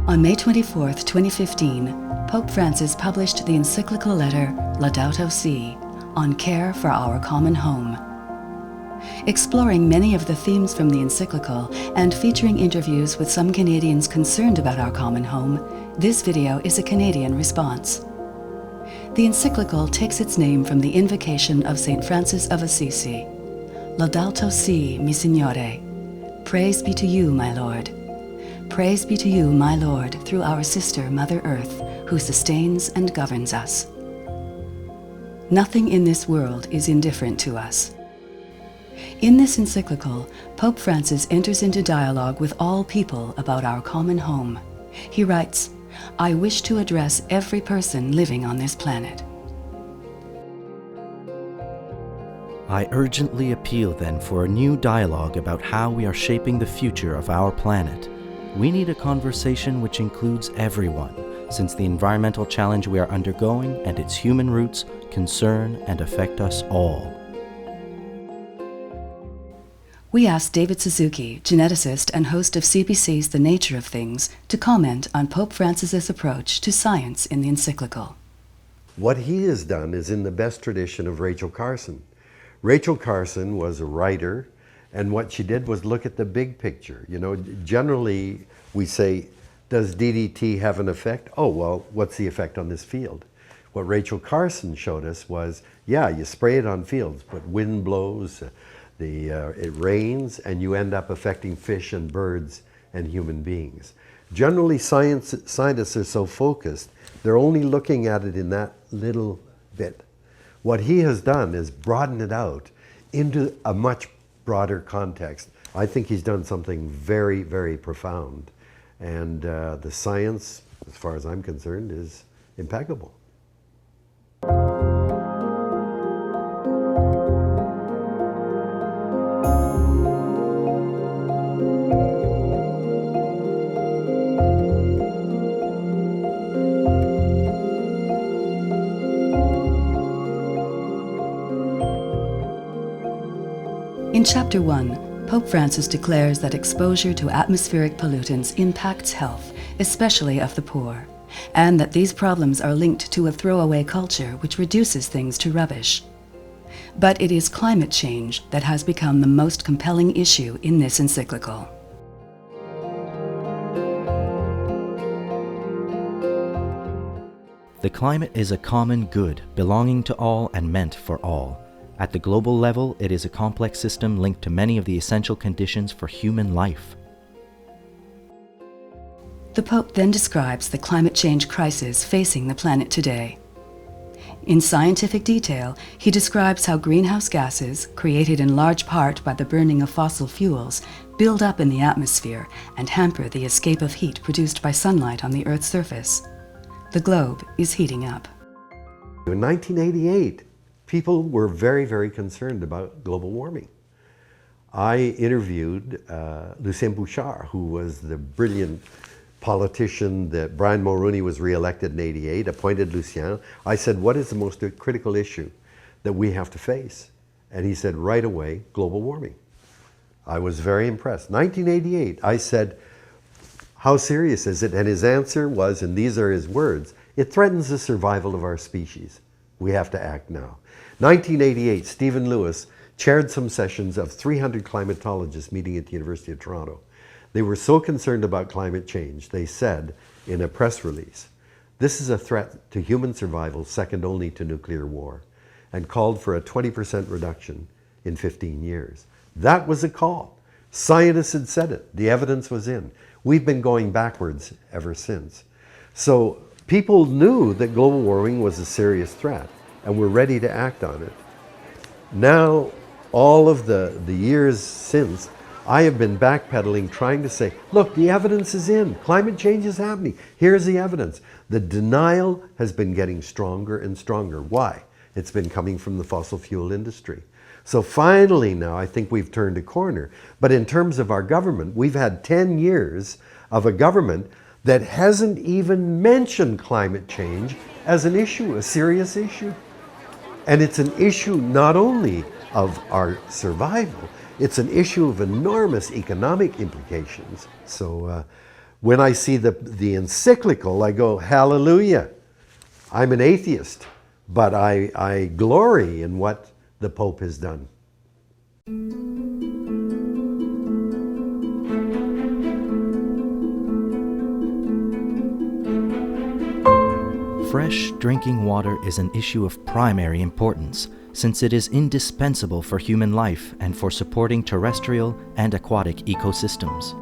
On May 24, 2015, Pope Francis published the encyclical letter Laudato Si on care for our common home. Exploring many of the themes from the encyclical and featuring interviews with some Canadians concerned about our common home, this video is a Canadian response. The encyclical takes its name from the invocation of St. Francis of Assisi. Laudato Si, mi Signore. Praise be to you, my Lord. Praise be to you, my Lord, through our sister, Mother Earth, who sustains and governs us. Nothing in this world is indifferent to us. In this encyclical, Pope Francis enters into dialogue with all people about our common home. He writes, "I wish to address every person living on this planet." I urgently appeal then for a new dialogue about how we are shaping the future of our planet. We need a conversation which includes everyone, since the environmental challenge we are undergoing and its human roots concern and affect us all. We asked David Suzuki, geneticist and host of CBC's The Nature of Things, to comment on Pope Francis's approach to science in the encyclical. What he has done is in the best tradition of Rachel Carson. Rachel Carson was a writer, and what she did was look at the big picture. You know, generally we say, does DDT have an effect? Oh, well, what's the effect on this field? What Rachel Carson showed us was, yeah, you spray it on fields, but wind blows, it rains, and you end up affecting fish and birds and human beings. Generally, scientists are so focused, they're only looking at it in that little bit. What he has done is broaden it out into a much broader context. I think he's done something very, very profound. And the science, as far as I'm concerned, is impeccable. In Chapter 1, Pope Francis declares that exposure to atmospheric pollutants impacts health, especially of the poor, and that these problems are linked to a throwaway culture which reduces things to rubbish. But it is climate change that has become the most compelling issue in this encyclical. The climate is a common good, belonging to all and meant for all. At the global level, it is a complex system linked to many of the essential conditions for human life. The Pope then describes the climate change crisis facing the planet today. In scientific detail, he describes how greenhouse gases, created in large part by the burning of fossil fuels, build up in the atmosphere and hamper the escape of heat produced by sunlight on the Earth's surface. The globe is heating up. In 1988, people were very, very concerned about global warming. I interviewed Lucien Bouchard, who was the brilliant politician that Brian Mulroney was re-elected in '88, appointed Lucien. I said, what is the most critical issue that we have to face? And he said, right away, global warming. I was very impressed. 1988, I said, how serious is it? And his answer was, and these are his words, it threatens the survival of our species. We have to act now. 1988, Stephen Lewis chaired some sessions of 300 climatologists meeting at the University of Toronto. They were so concerned about climate change, they said in a press release, this is a threat to human survival second only to nuclear war, and called for a 20% reduction in 15 years. That was a call. Scientists had said it. The evidence was in. We've been going backwards ever since. So people knew that global warming was a serious threat, and we're ready to act on it. Now, all of the years since, I have been backpedaling, trying to say, look, the evidence is in. Climate change is happening. Here's the evidence. The denial has been getting stronger and stronger. Why? It's been coming from the fossil fuel industry. So finally now, I think we've turned a corner. But in terms of our government, we've had 10 years of a government that hasn't even mentioned climate change as an issue, a serious issue. And it's an issue not only of our survival, it's an issue of enormous economic implications. So When I see the encyclical, I go, hallelujah. I'm an atheist, but I glory in what the Pope has done. Fresh drinking water is an issue of primary importance, since it is indispensable for human life and for supporting terrestrial and aquatic ecosystems.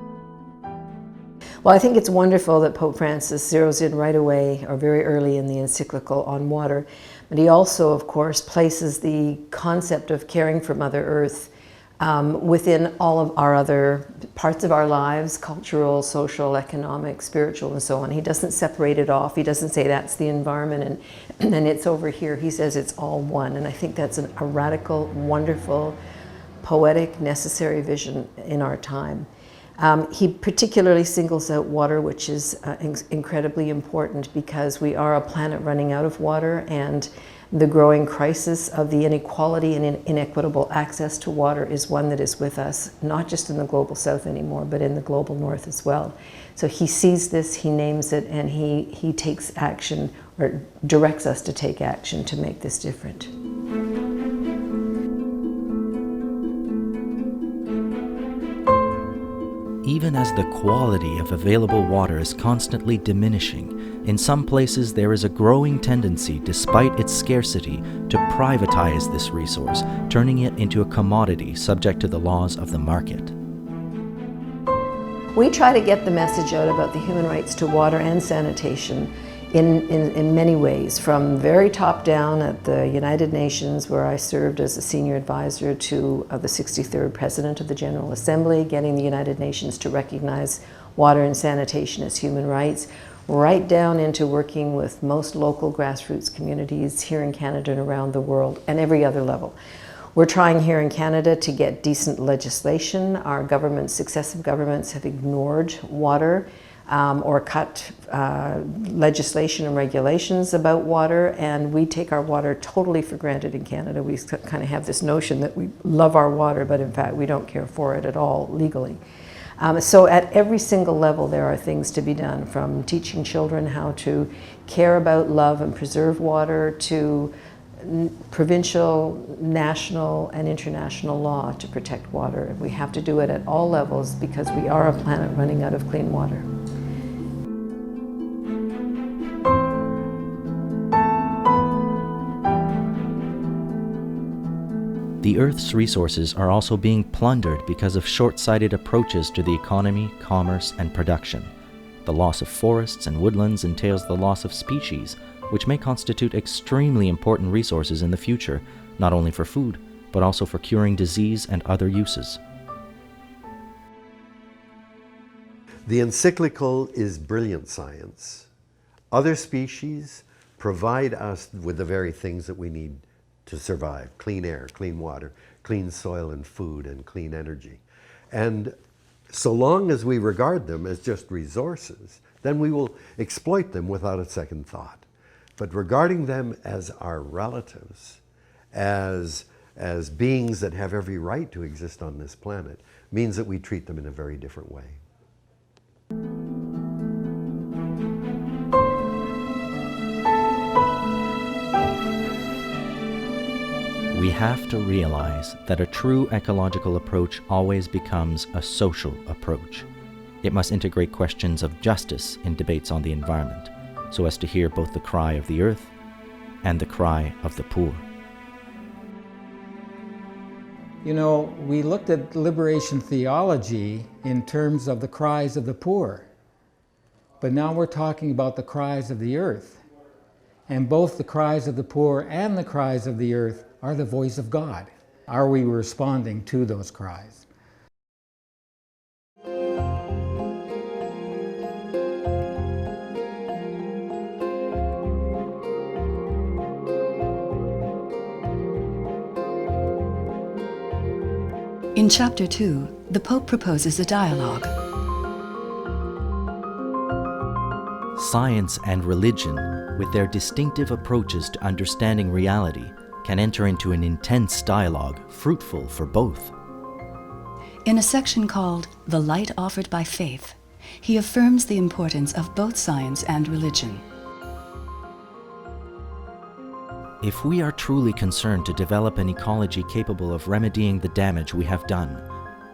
Well, I think it's wonderful that Pope Francis zeroes in right away, or very early in the encyclical, on water. But he also, of course, places the concept of caring for Mother Earth within all of our other parts of our lives, cultural, social, economic, spiritual, and so on. He doesn't separate it off. He doesn't say that's the environment and it's over here. He says it's all one. And I think that's a radical, wonderful, poetic, necessary vision in our time. He particularly singles out water, which is incredibly important because we are a planet running out of water, and the growing crisis of the inequality and inequitable access to water is one that is with us, not just in the global south anymore, but in the global north as well. So he sees this, he names it, and he takes action, or directs us to take action to make this different. Even as the quality of available water is constantly diminishing, in some places there is a growing tendency, despite its scarcity, to privatize this resource, turning it into a commodity subject to the laws of the market. We try to get the message out about the human rights to water and sanitation in many ways, from very top down at the United Nations, where I served as a senior advisor to the 63rd President of the General Assembly, getting the United Nations to recognize water and sanitation as human rights, right down into working with most local grassroots communities here in Canada and around the world, and every other level. We're trying here in Canada to get decent legislation. Our governments, successive governments, have ignored water or cut legislation and regulations about water, and we take our water totally for granted in Canada. We kind of have this notion that we love our water, but in fact we don't care for it at all legally. So at every single level there are things to be done, from teaching children how to care about, love, and preserve water, to provincial, national, and international law to protect water. We have to do it at all levels because we are a planet running out of clean water. The Earth's resources are also being plundered because of short-sighted approaches to the economy, commerce, and production. The loss of forests and woodlands entails the loss of species, which may constitute extremely important resources in the future, not only for food, but also for curing disease and other uses. The encyclical is brilliant science. Other species provide us with the very things that we need to survive: clean air, clean water, clean soil and food, and clean energy. And so long as we regard them as just resources, then we will exploit them without a second thought. But regarding them as our relatives, as beings that have every right to exist on this planet, means that we treat them in a very different way. We have to realize that a true ecological approach always becomes a social approach. It must integrate questions of justice in debates on the environment, so as to hear both the cry of the earth and the cry of the poor. You know, we looked at liberation theology in terms of the cries of the poor, but now we're talking about the cries of the earth. And both the cries of the poor and the cries of the earth are the voice of God. Are we responding to those cries? In Chapter 2, the Pope proposes a dialogue. Science and religion, with their distinctive approaches to understanding reality, can enter into an intense dialogue, fruitful for both. In a section called The Light Offered by Faith, He affirms the importance of both science and religion. If we are truly concerned to develop an ecology capable of remedying the damage we have done,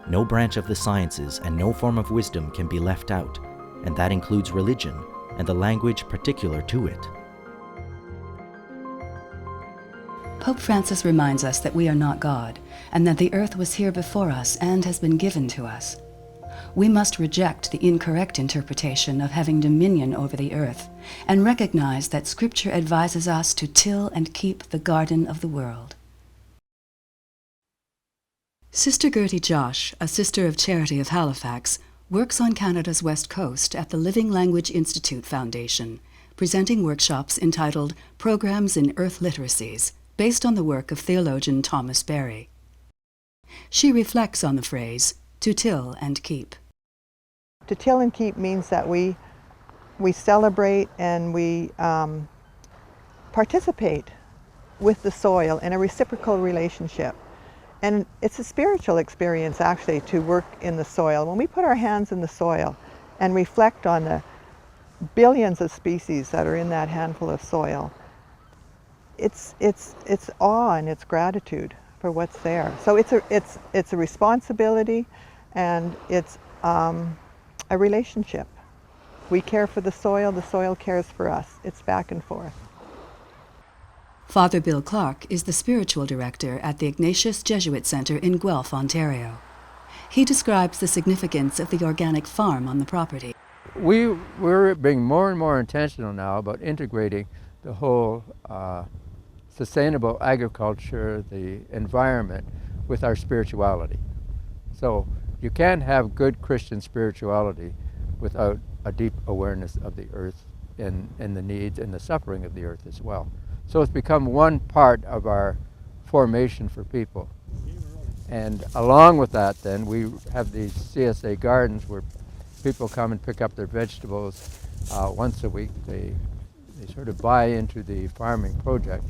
no branch of the sciences and no form of wisdom can be left out, and that includes religion and the language particular to it. Pope Francis reminds us that we are not God, and that the earth was here before us and has been given to us. We must reject the incorrect interpretation of having dominion over the earth and recognize that Scripture advises us to till and keep the garden of the world. Sister Gertie Josh, a Sister of Charity of Halifax, works on Canada's West Coast at the Living Language Institute Foundation, presenting workshops entitled Programs in Earth Literacies, based on the work of theologian Thomas Berry. She reflects on the phrase, to till and keep. To till and keep means that we celebrate and we participate with the soil in a reciprocal relationship. And it's a spiritual experience actually to work in the soil. When we put our hands in the soil and reflect on the billions of species that are in that handful of soil, it's awe and it's gratitude for what's there. So it's a responsibility, and it's a relationship. We care for the soil cares for us. It's back and forth. Father Bill Clark is the spiritual director at the Ignatius Jesuit Centre in Guelph, Ontario. He describes the significance of the organic farm on the property. We're being more and more intentional now about integrating the whole sustainable agriculture, the environment, with our spirituality. So you can't have good Christian spirituality without a deep awareness of the earth and the needs and the suffering of the earth as well. So it's become one part of our formation for people. And along with that then, we have these CSA gardens where people come and pick up their vegetables once a week. They sort of buy into the farming project.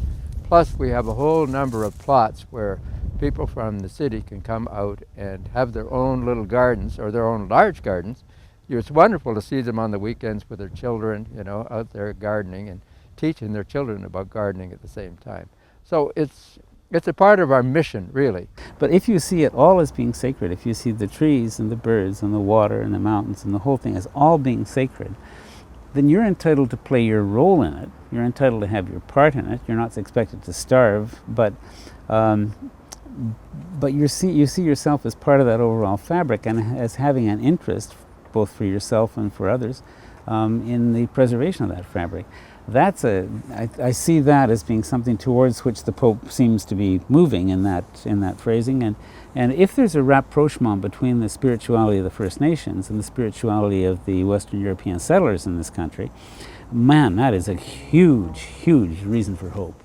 Plus we have a whole number of plots where people from the city can come out and have their own little gardens or their own large gardens. It's wonderful to see them on the weekends with their children, out there gardening and teaching their children about gardening at the same time. So it's a part of our mission, really. But if you see it all as being sacred, if you see the trees and the birds and the water and the mountains and the whole thing as all being sacred, then you're entitled to play your role in it. You're entitled to have your part in it. You're not expected to starve, but you see yourself as part of that overall fabric and as having an interest, both for yourself and for others, in the preservation of that fabric. I see that as being something towards which the Pope seems to be moving in that phrasing. And if there's a rapprochement between the spirituality of the First Nations and the spirituality of the Western European settlers in this country, man, that is a huge, huge reason for hope.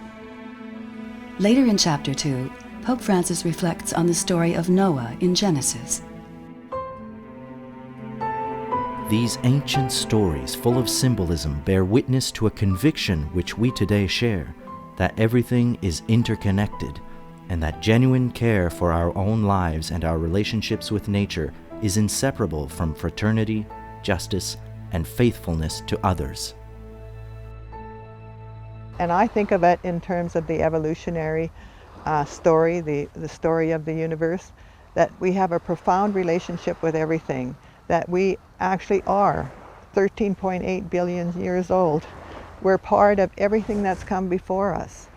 Later in Chapter 2, Pope Francis reflects on the story of Noah in Genesis. These ancient stories full of symbolism bear witness to a conviction which we today share, that everything is interconnected, and that genuine care for our own lives and our relationships with nature is inseparable from fraternity, justice, and faithfulness to others. And I think of it in terms of the evolutionary story, the story of the universe, that we have a profound relationship with everything, that we actually are 13.8 billion years old. We're part of everything that's come before us.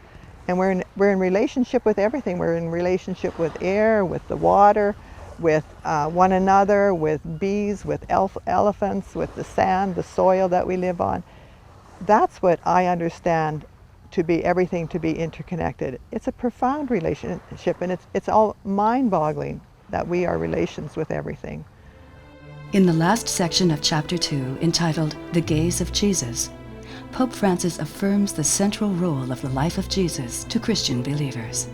And we're in relationship with everything. We're in relationship with air, with the water, with one another, with bees, with elephants, with the sand, the soil that we live on. That's what I understand to be everything to be interconnected. It's a profound relationship, and it's all mind-boggling that we are relations with everything. In the last section of Chapter 2, entitled The Gaze of Jesus, Pope Francis affirms the central role of the life of Jesus to Christian believers.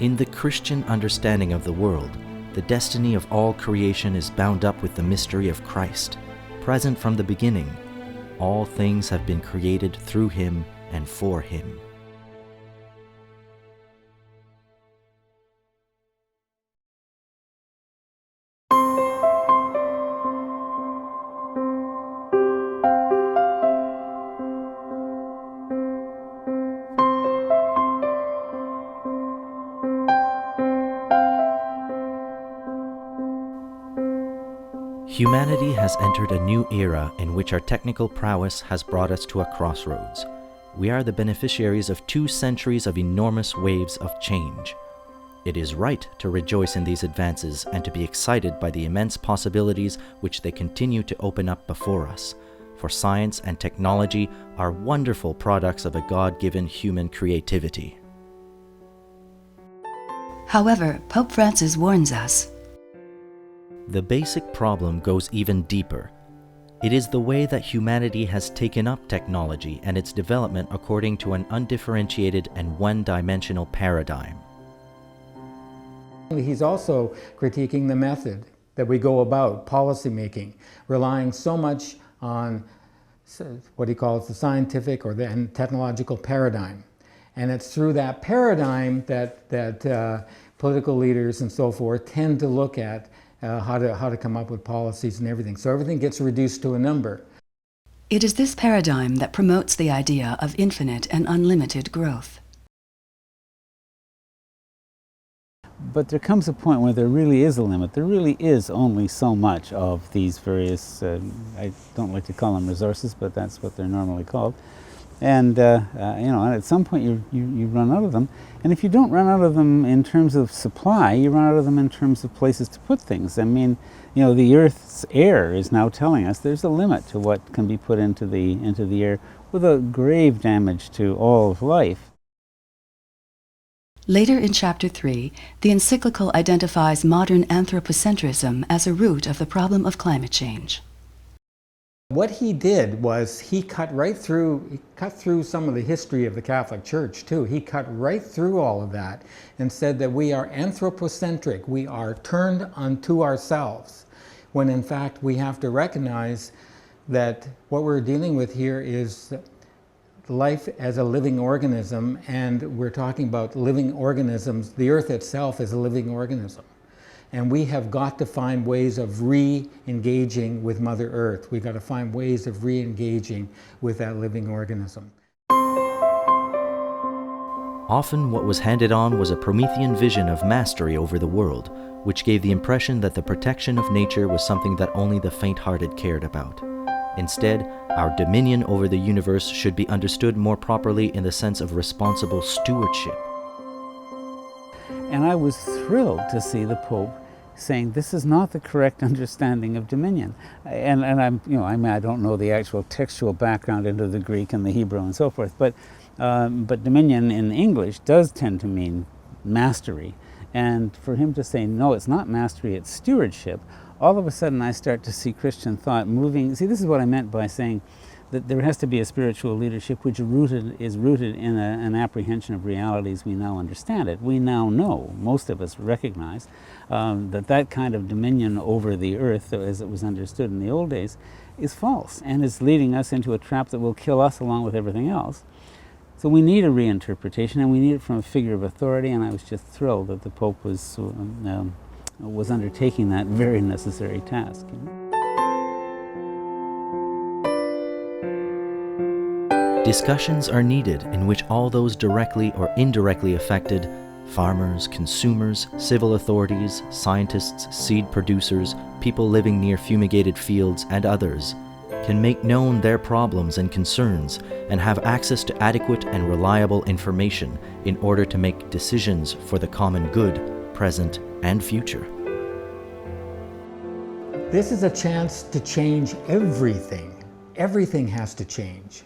In the Christian understanding of the world, the destiny of all creation is bound up with the mystery of Christ. Present from the beginning, all things have been created through him and for him. Humanity has entered a new era in which our technical prowess has brought us to a crossroads. We are the beneficiaries of 2 centuries of enormous waves of change. It is right to rejoice in these advances and to be excited by the immense possibilities which they continue to open up before us, for science and technology are wonderful products of a God-given human creativity. However, Pope Francis warns us. The basic problem goes even deeper. It is the way that humanity has taken up technology and its development according to an undifferentiated and one-dimensional paradigm. He's also critiquing the method that we go about policy making, relying so much on what he calls the scientific or the technological paradigm. And it's through that paradigm that political leaders and so forth tend to look at how to come up with policies and everything. So everything gets reduced to a number. It is this paradigm that promotes the idea of infinite and unlimited growth. But there comes a point where there really is a limit. There really is only so much of these various, I don't like to call them resources, but that's what they're normally called. And and at some point you run out of them. And if you don't run out of them in terms of supply, you run out of them in terms of places to put things. I mean, the Earth's air is now telling us there's a limit to what can be put into the air without grave damage to all of life. Later in Chapter 3, the Encyclical identifies modern Anthropocentrism as a root of the problem of climate change. What he did was he cut through some of the history of the Catholic Church too. He cut right through all of that and said that we are anthropocentric, we are turned unto ourselves, when in fact we have to recognize that what we're dealing with here is life as a living organism, and we're talking about living organisms. The Earth itself is a living organism. And we have got to find ways of re-engaging with Mother Earth. We've got to find ways of re-engaging with that living organism. Often what was handed on was a Promethean vision of mastery over the world, which gave the impression that the protection of nature was something that only the faint-hearted cared about. Instead, our dominion over the universe should be understood more properly in the sense of responsible stewardship. And I was thrilled to see the Pope saying this is not the correct understanding of dominion. And I don't know the actual textual background into the Greek and the Hebrew and so forth, but dominion in English does tend to mean mastery. And for him to say, no, it's not mastery, it's stewardship, all of a sudden I start to see Christian thought moving. See, this is what I meant by saying that there has to be a spiritual leadership which is rooted in an apprehension of reality as we now understand it. We now know, most of us recognize, that kind of dominion over the earth, as it was understood in the old days, is false and is leading us into a trap that will kill us along with everything else. So we need a reinterpretation, and we need it from a figure of authority, and I was just thrilled that the Pope was undertaking that very necessary task. Discussions are needed in which all those directly or indirectly affected, farmers, consumers, civil authorities, scientists, seed producers, people living near fumigated fields, and others, can make known their problems and concerns and have access to adequate and reliable information in order to make decisions for the common good, present and future. This is a chance to change everything. Everything has to change.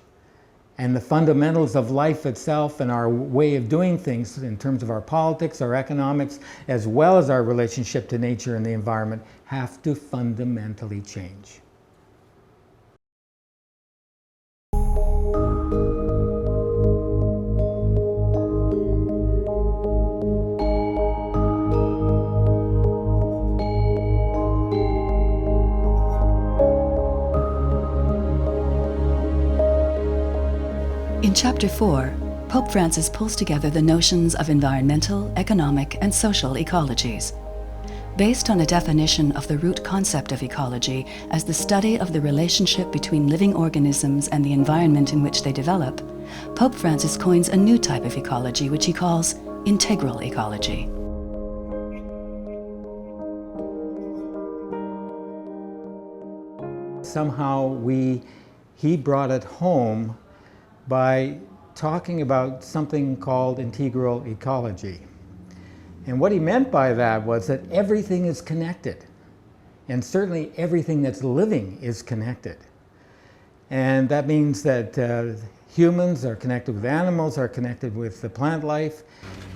And the fundamentals of life itself and our way of doing things in terms of our politics, our economics, as well as our relationship to nature and the environment have to fundamentally change. In Chapter 4, Pope Francis pulls together the notions of environmental, economic, and social ecologies. Based on a definition of the root concept of ecology as the study of the relationship between living organisms and the environment in which they develop, Pope Francis coins a new type of ecology which he calls integral ecology. Somehow he brought it home by talking about something called integral ecology. And what he meant by that was that everything is connected. And certainly everything that's living is connected. And that means that humans are connected with animals, are connected with the plant life,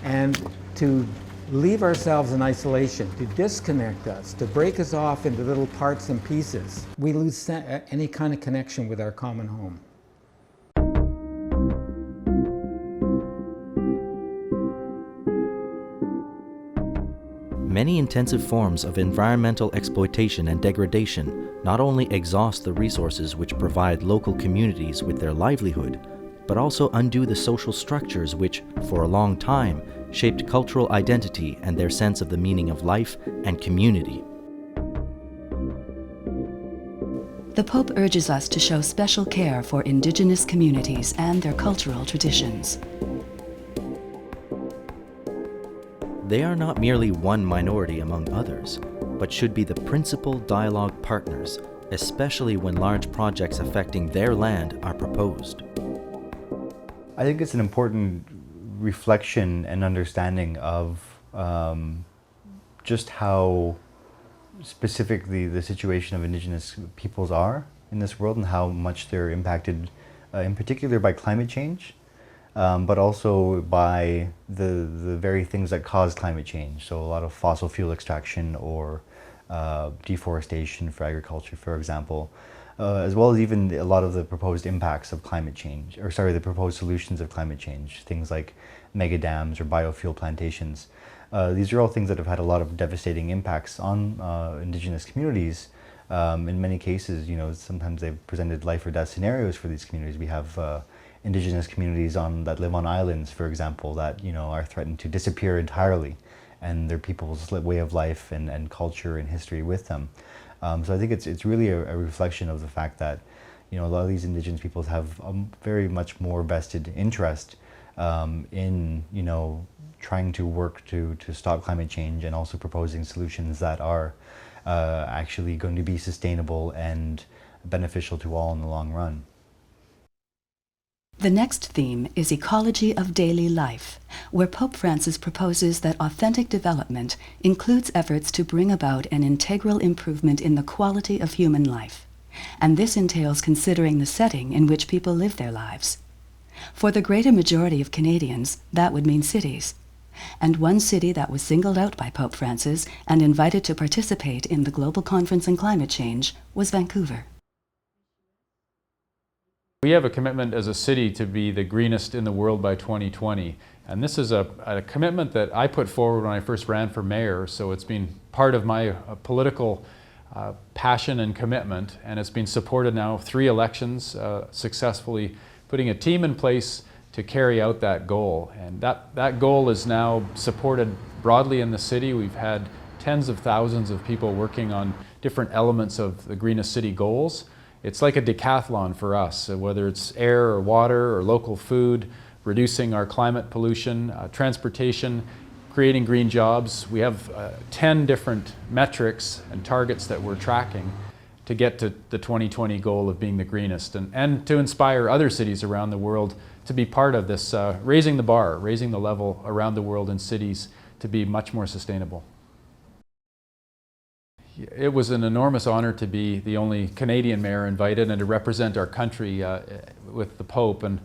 and to leave ourselves in isolation, to disconnect us, to break us off into little parts and pieces, we lose any kind of connection with our common home. Many intensive forms of environmental exploitation and degradation not only exhaust the resources which provide local communities with their livelihood, but also undo the social structures which, for a long time, shaped cultural identity and their sense of the meaning of life and community. The Pope urges us to show special care for indigenous communities and their cultural traditions. They are not merely one minority among others, but should be the principal dialogue partners, especially when large projects affecting their land are proposed. I think it's an important reflection and understanding of just how specifically the situation of indigenous peoples are in this world and how much they're impacted in particular by climate change. But also by the very things that cause climate change. So a lot of fossil fuel extraction or deforestation for agriculture, for example, as well as even a lot of the proposed impacts of climate change, or sorry, the proposed solutions of climate change, things like mega dams or biofuel plantations. These are all things that have had a lot of devastating impacts on indigenous communities. In many cases, you know, sometimes they've presented life or death scenarios for these communities. We have indigenous communities that live on islands, for example, that, you know, are threatened to disappear entirely, and their people's way of life and culture and history with them. So I think it's really a reflection of the fact that, you know, a lot of these indigenous peoples have a very much more vested interest in, you know, trying to work to stop climate change and also proposing solutions that are actually going to be sustainable and beneficial to all in the long run. The next theme is ecology of daily life, where Pope Francis proposes that authentic development includes efforts to bring about an integral improvement in the quality of human life, and this entails considering the setting in which people live their lives. For the greater majority of Canadians, that would mean cities. And one city that was singled out by Pope Francis and invited to participate in the Global Conference on Climate Change was Vancouver. We have a commitment as a city to be the greenest in the world by 2020. And this is a commitment that I put forward when I first ran for mayor, so it's been part of my political passion and commitment, and it's been supported now 3 elections, successfully putting a team in place to carry out that goal. And that goal is now supported broadly in the city. We've had tens of thousands of people working on different elements of the greenest city goals. It's like a decathlon for us, whether it's air or water or local food, reducing our climate pollution, transportation, creating green jobs. We have 10 different metrics and targets that we're tracking to get to the 2020 goal of being the greenest, and to inspire other cities around the world to be part of this, raising the bar, raising the level around the world in cities to be much more sustainable. It was an enormous honor to be the only Canadian mayor invited and to represent our country with the Pope, and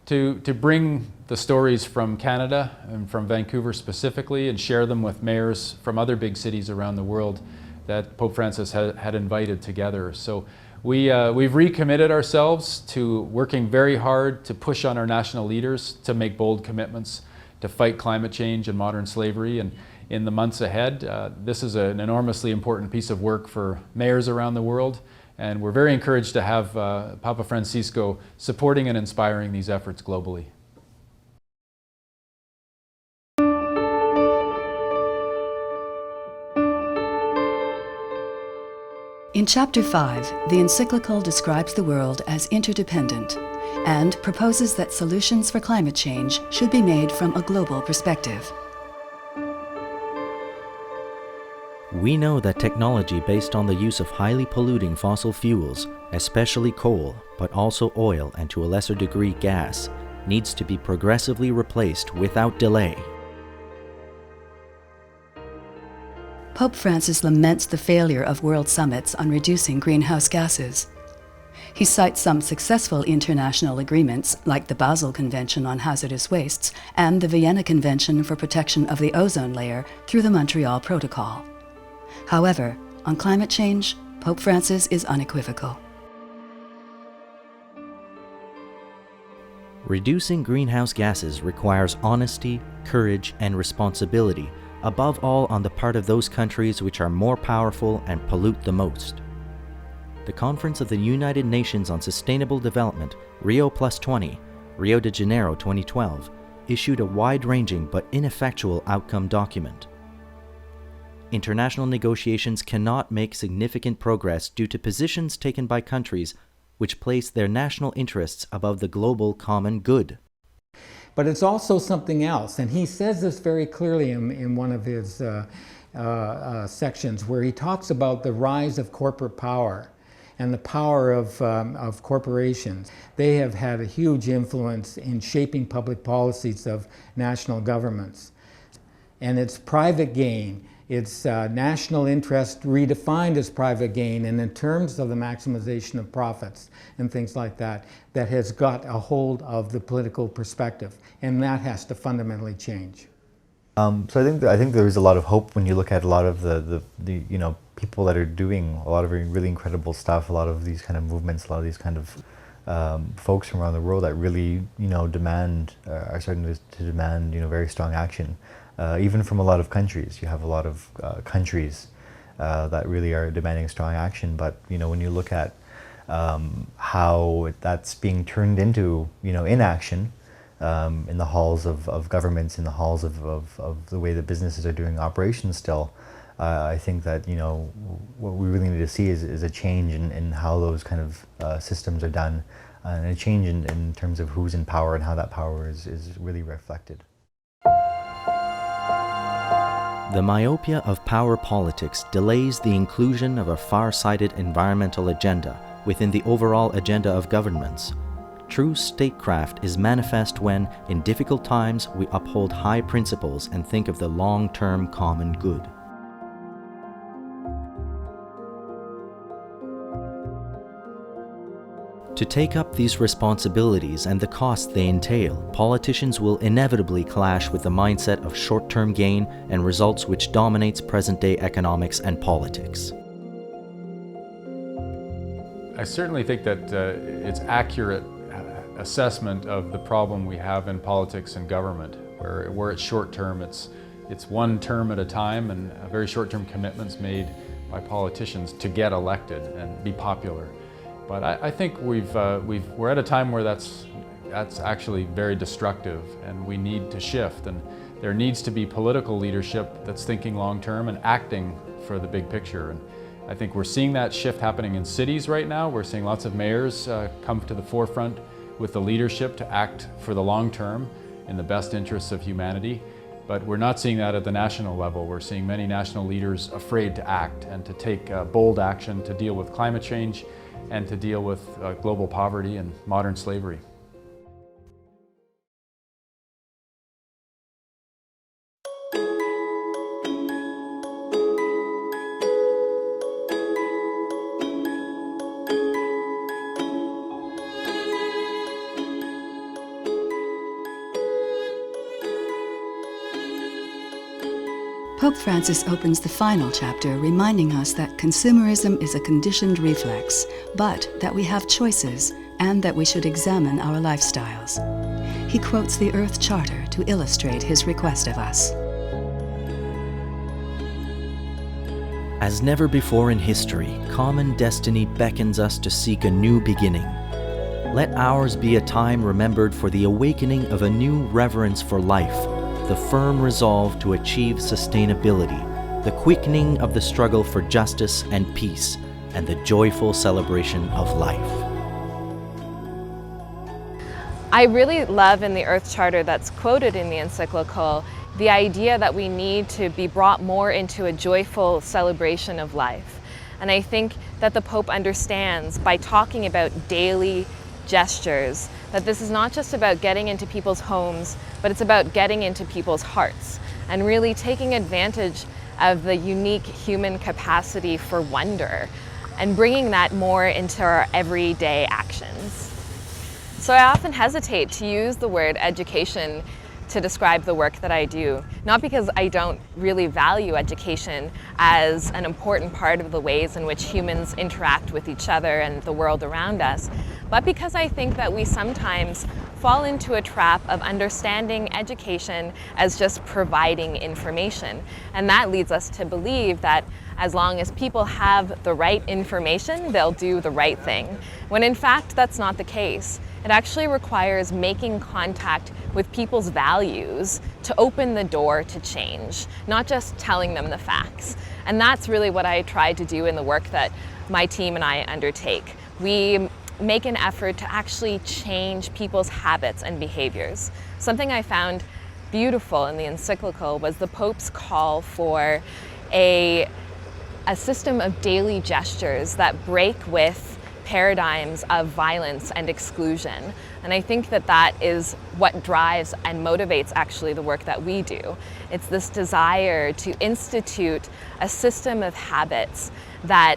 to bring the stories from Canada and from Vancouver specifically and share them with mayors from other big cities around the world that Pope Francis had invited together. So we've recommitted ourselves to working very hard to push on our national leaders to make bold commitments to fight climate change and modern slavery. And in the months ahead, this is an enormously important piece of work for mayors around the world, and we're very encouraged to have Papa Francisco supporting and inspiring these efforts globally. In Chapter 5, the Encyclical describes the world as interdependent and proposes that solutions for climate change should be made from a global perspective. We know that technology based on the use of highly polluting fossil fuels, especially coal, but also oil and to a lesser degree gas, needs to be progressively replaced without delay. Pope Francis laments the failure of world summits on reducing greenhouse gases. He cites some successful international agreements, like the Basel Convention on Hazardous Wastes and the Vienna Convention for Protection of the Ozone Layer through the Montreal Protocol. However, on climate change, Pope Francis is unequivocal. Reducing greenhouse gases requires honesty, courage, and responsibility, above all on the part of those countries which are more powerful and pollute the most. The Conference of the United Nations on Sustainable Development, Rio+20, Rio de Janeiro 2012, issued a wide-ranging but ineffectual outcome document. International negotiations cannot make significant progress due to positions taken by countries which place their national interests above the global common good. But it's also something else, and he says this very clearly in one of his sections where he talks about the rise of corporate power and the power of corporations. They have had a huge influence in shaping public policies of national governments. And it's private gain, it's national interest redefined as private gain, and in terms of the maximization of profits and things like that, that has got a hold of the political perspective, and that has to fundamentally change. So I think there is a lot of hope when you look at a lot of the people that are doing a lot of really incredible stuff, a lot of these kind of movements, a lot of these kind of folks from around the world that really are starting to demand very strong action. Even from a lot of countries, you have a lot of countries that really are demanding strong action. But when you look at how that's being turned into inaction in the halls of governments, in the halls of the way that businesses are doing operations still, I think that what we really need to see is a change in how those kind of systems are done, and a change in terms of who's in power and how that power is really reflected. The myopia of power politics delays the inclusion of a far-sighted environmental agenda within the overall agenda of governments. True statecraft is manifest when, in difficult times, we uphold high principles and think of the long-term common good. To take up these responsibilities and the costs they entail, politicians will inevitably clash with the mindset of short-term gain and results which dominates present-day economics and politics. I certainly think that it's accurate assessment of the problem we have in politics and government, where it's short-term, it's one term at a time, and very short-term commitments made by politicians to get elected and be popular. But I think we're at a time where that's actually very destructive, and we need to shift. And there needs to be political leadership that's thinking long-term and acting for the big picture. And I think we're seeing that shift happening in cities right now. We're seeing lots of mayors come to the forefront with the leadership to act for the long term in the best interests of humanity. But we're not seeing that at the national level. We're seeing many national leaders afraid to act and to take bold action to deal with climate change and to deal with global poverty and modern slavery. Pope Francis opens the final chapter reminding us that consumerism is a conditioned reflex, but that we have choices and that we should examine our lifestyles. He quotes the Earth Charter to illustrate his request of us. As never before in history, common destiny beckons us to seek a new beginning. Let ours be a time remembered for the awakening of a new reverence for life, the firm resolve to achieve sustainability, the quickening of the struggle for justice and peace, and the joyful celebration of life. I really love in the Earth Charter that's quoted in the Encyclical the idea that we need to be brought more into a joyful celebration of life. And I think that the Pope understands, by talking about daily gestures, that this is not just about getting into people's homes, but it's about getting into people's hearts and really taking advantage of the unique human capacity for wonder and bringing that more into our everyday actions. So I often hesitate to use the word education to describe the work that I do, not because I don't really value education as an important part of the ways in which humans interact with each other and the world around us, but because I think that we sometimes fall into a trap of understanding education as just providing information. And that leads us to believe that as long as people have the right information, they'll do the right thing, when in fact that's not the case. It actually requires making contact with people's values to open the door to change, not just telling them the facts. And that's really what I try to do in the work that my team and I undertake. We make an effort to actually change people's habits and behaviors. Something I found beautiful in the Encyclical was the Pope's call for a system of daily gestures that break with paradigms of violence and exclusion. And I think that that is what drives and motivates actually the work that we do. It's this desire to institute a system of habits that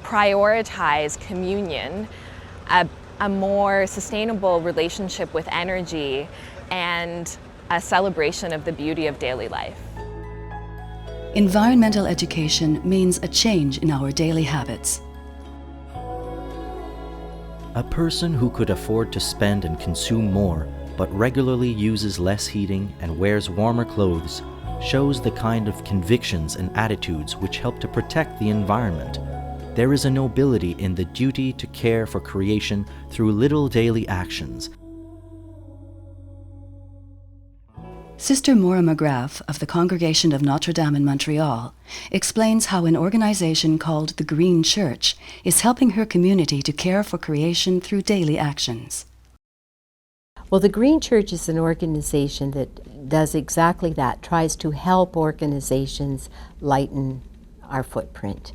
prioritize communion, a more sustainable relationship with energy, and a celebration of the beauty of daily life. Environmental education means a change in our daily habits. A person who could afford to spend and consume more, but regularly uses less heating and wears warmer clothes, shows the kind of convictions and attitudes which help to protect the environment. There is a nobility in the duty to care for creation through little daily actions. Sister Maura McGrath of the Congregation of Notre Dame in Montreal explains how an organization called the Green Church is helping her community to care for creation through daily actions. Well, the Green Church is an organization that does exactly that, tries to help organizations lighten our footprint.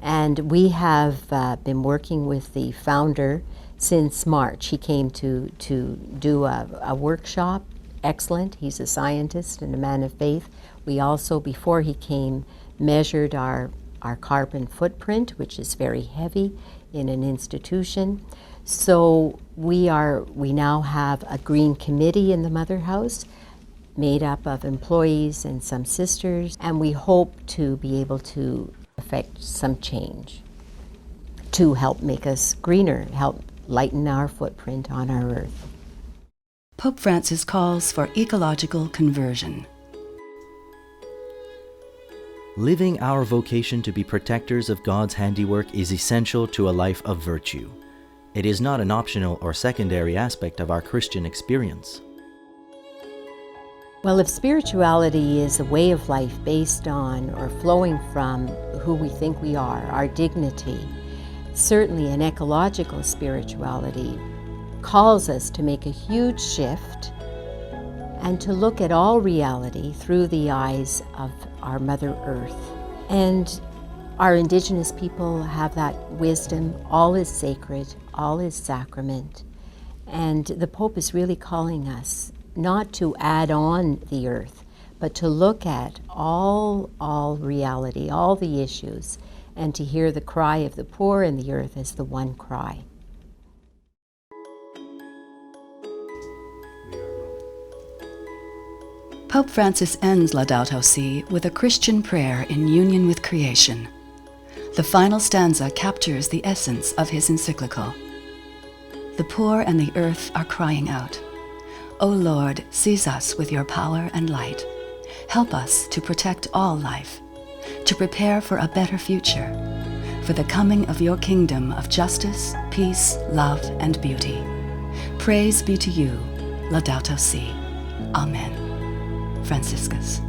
And we have been working with the founder since March. He came to do a workshop. Excellent. He's a scientist and a man of faith. We also, before he came, measured our carbon footprint, which is very heavy in an institution. So we now have a green committee in the Mother House made up of employees and some sisters, and we hope to be able to affect some change to help make us greener, help lighten our footprint on our earth. Pope Francis calls for ecological conversion. Living our vocation to be protectors of God's handiwork is essential to a life of virtue. It is not an optional or secondary aspect of our Christian experience. Well, if spirituality is a way of life based on or flowing from who we think we are, our dignity, certainly an ecological spirituality calls us to make a huge shift and to look at all reality through the eyes of our Mother Earth. And our Indigenous people have that wisdom. All is sacred, all is sacrament. And the Pope is really calling us not to add on the earth, but to look at all reality, all the issues, and to hear the cry of the poor and the earth as the one cry. Pope Francis ends Laudato Si with a Christian prayer in union with creation. The final stanza captures the essence of his encyclical. The poor and the earth are crying out, "O Lord, seize us with your power and light. Help us to protect all life, to prepare for a better future, for the coming of your kingdom of justice, peace, love, and beauty. Praise be to you, Laudato Si. Amen. Franciscus."